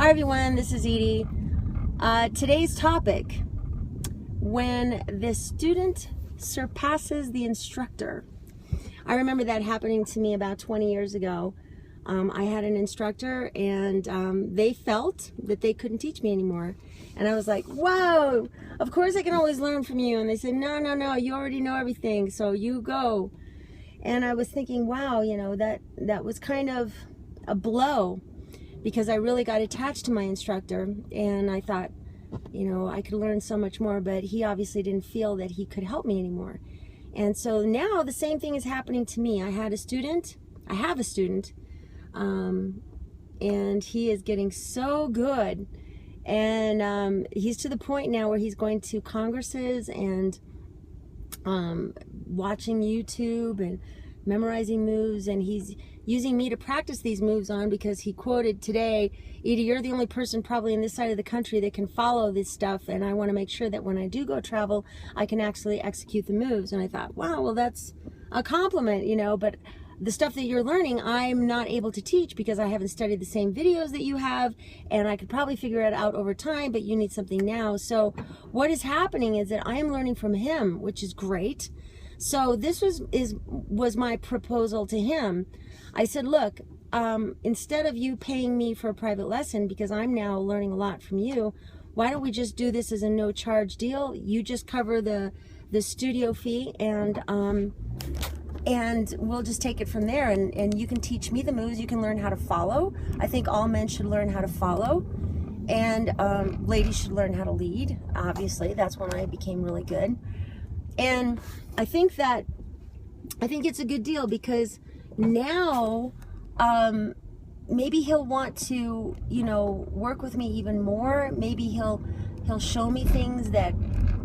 Hi everyone, this is Edie. Today's topic, when the student surpasses the instructor. I remember that happening to me about 20 years ago. I had an instructor and they felt that they couldn't teach me anymore. And I was like, whoa, of course I can always learn from you. And they said, no, you already know everything, so you go. And I was thinking, wow, you know, that was kind of a blow, because I really got attached to my instructor, and I thought, you know, I could learn so much more, but he obviously didn't feel that he could help me anymore. And so now the same thing is happening to me. I have a student, and he is getting so good, and he's to the point now where he's going to congresses and watching YouTube and memorizing moves, and he's using me to practice these moves on, because he quoted today, Edie, you're the only person probably in this side of the country that can follow this stuff, and I want to make sure that when I do go travel, I can actually execute the moves. And I thought, wow, well, that's a compliment, you know, but the stuff that you're learning, I'm not able to teach because I haven't studied the same videos that you have, and I could probably figure it out over time, but you need something now. So what is happening is that I am learning from him, which is great. So this was my proposal to him. I said, look, instead of you paying me for a private lesson, because I'm now learning a lot from you, why don't we just do this as a no charge deal? You just cover the studio fee, and we'll just take it from there, and you can teach me the moves. You can learn how to follow. I think all men should learn how to follow, and ladies should learn how to lead. Obviously, that's when I became really good. And I think it's a good deal, because now maybe he'll want to, you know, work with me even more. Maybe he'll show me things that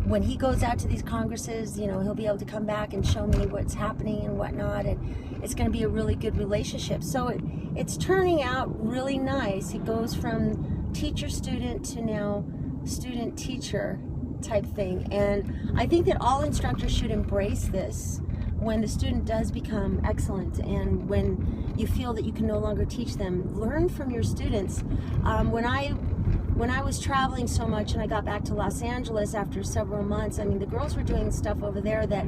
when he goes out to these congresses, you know, he'll be able to come back and show me what's happening and whatnot, and it's going to be a really good relationship. So it's turning out really nice. It goes from teacher-student to now student-teacher type thing, and I think that all instructors should embrace this. When the student does become excellent, and when you feel that you can no longer teach them, learn from your students. When I was traveling so much and I got back to Los Angeles after several months, I mean, the girls were doing stuff over there that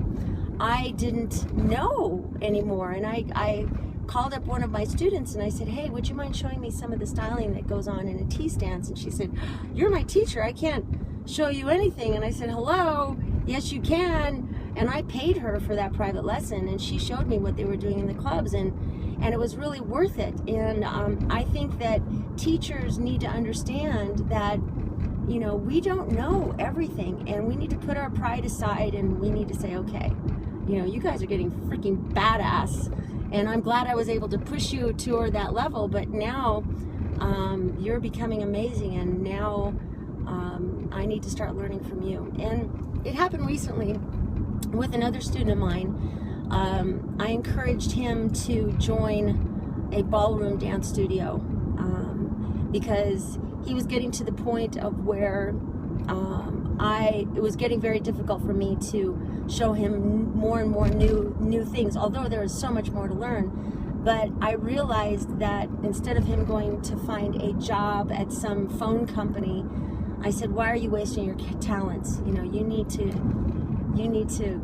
I didn't know anymore, and I called up one of my students and I said, hey, would you mind showing me some of the styling that goes on in a T-stance? And she said, you're my teacher, I can't show you anything. And I said, hello, yes you can. And I paid her for that private lesson, and she showed me what they were doing in the clubs, and it was really worth it. And I think that teachers need to understand that, you know, we don't know everything, and we need to put our pride aside, and we need to say, okay, you know, you guys are getting freaking badass, and I'm glad I was able to push you toward that level, but now you're becoming amazing, and now I need to start learning from you. And it happened recently with another student of mine. I encouraged him to join a ballroom dance studio because he was getting to the point of where it was getting very difficult for me to show him more and more new things, although there is so much more to learn. But I realized that instead of him going to find a job at some phone company, I said, why are you wasting your talents? You know, you need to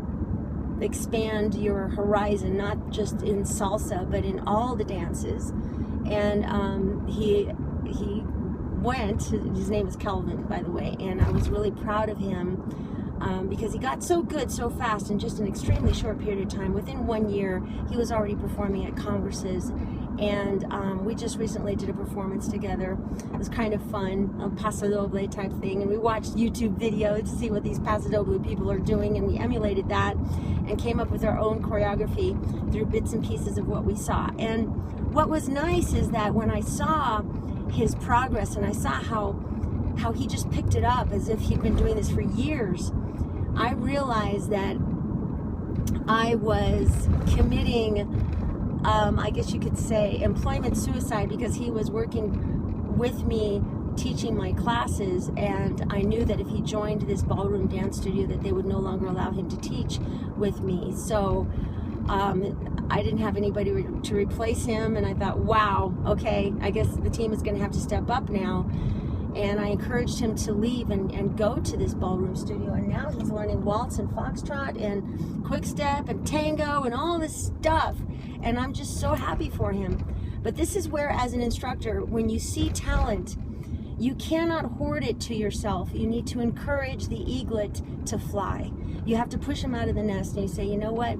expand your horizon, not just in salsa, but in all the dances. And he went, his name is Kelvin, by the way, and I was really proud of him because he got so good so fast in just an extremely short period of time. Within 1 year, he was already performing at congresses, and we just recently did a performance together. It was kind of fun, a paso doble type thing, and we watched YouTube videos to see what these paso doble people are doing, and we emulated that and came up with our own choreography through bits and pieces of what we saw. And what was nice is that when I saw his progress, and I saw how he just picked it up as if he'd been doing this for years, I realized that I was committing, I guess you could say, employment suicide, because he was working with me, teaching my classes, and I knew that if he joined this ballroom dance studio that they would no longer allow him to teach with me. So I didn't have anybody to replace him, and I thought, wow, okay, I guess the team is going to have to step up now. And I encouraged him to leave and go to this ballroom studio, and now he's learning waltz and foxtrot and quick step and tango and all this stuff, and I'm just so happy for him. But this is where, as an instructor, when you see talent, you cannot hoard it to yourself. You need to encourage the eaglet to fly. You have to push him out of the nest, and you say, you know what,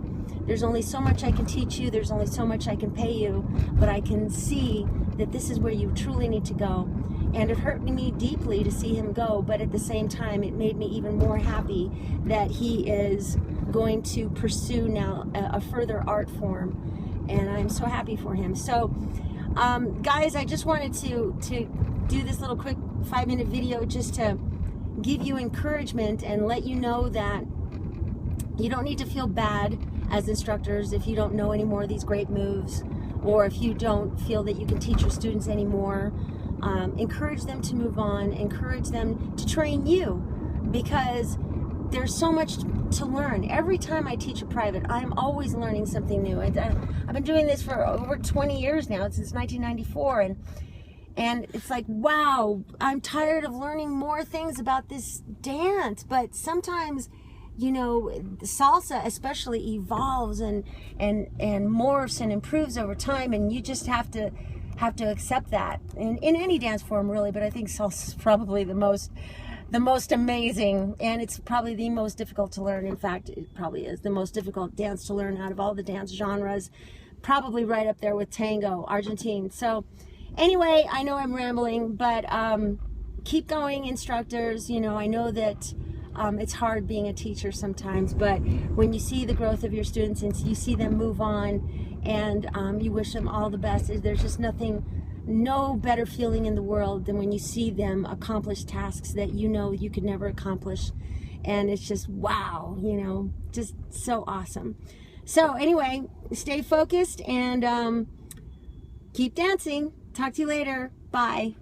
there's only so much I can teach you, there's only so much I can pay you, but I can see that this is where you truly need to go. And it hurt me deeply to see him go, but at the same time, it made me even more happy that he is going to pursue now a further art form, and I'm so happy for him. So, guys, I just wanted to do this little quick 5-minute video just to give you encouragement and let you know that you don't need to feel bad as instructors if you don't know any more of these great moves, or if you don't feel that you can teach your students anymore. Encourage them to move on, encourage them to train you, because there's so much to learn. Every time I teach a private, I'm always learning something new. I've been doing this for over 20 years now, since 1994, and it's like, wow, I'm tired of learning more things about this dance. But sometimes, you know, salsa especially evolves and morphs and improves over time, and you just have to accept that in any dance form, really. But I think salsa is probably the most amazing, and it's probably the most difficult to learn. In fact, it probably is the most difficult dance to learn out of all the dance genres, probably right up there with tango, Argentine. So anyway, I know I'm rambling, but keep going, instructors. You know, I know that it's hard being a teacher sometimes, but when you see the growth of your students and you see them move on, and you wish them all the best, there's just no better feeling in the world than when you see them accomplish tasks that you know you could never accomplish. And it's just, wow, you know, just so awesome. So anyway, stay focused and keep dancing. Talk to you later. Bye.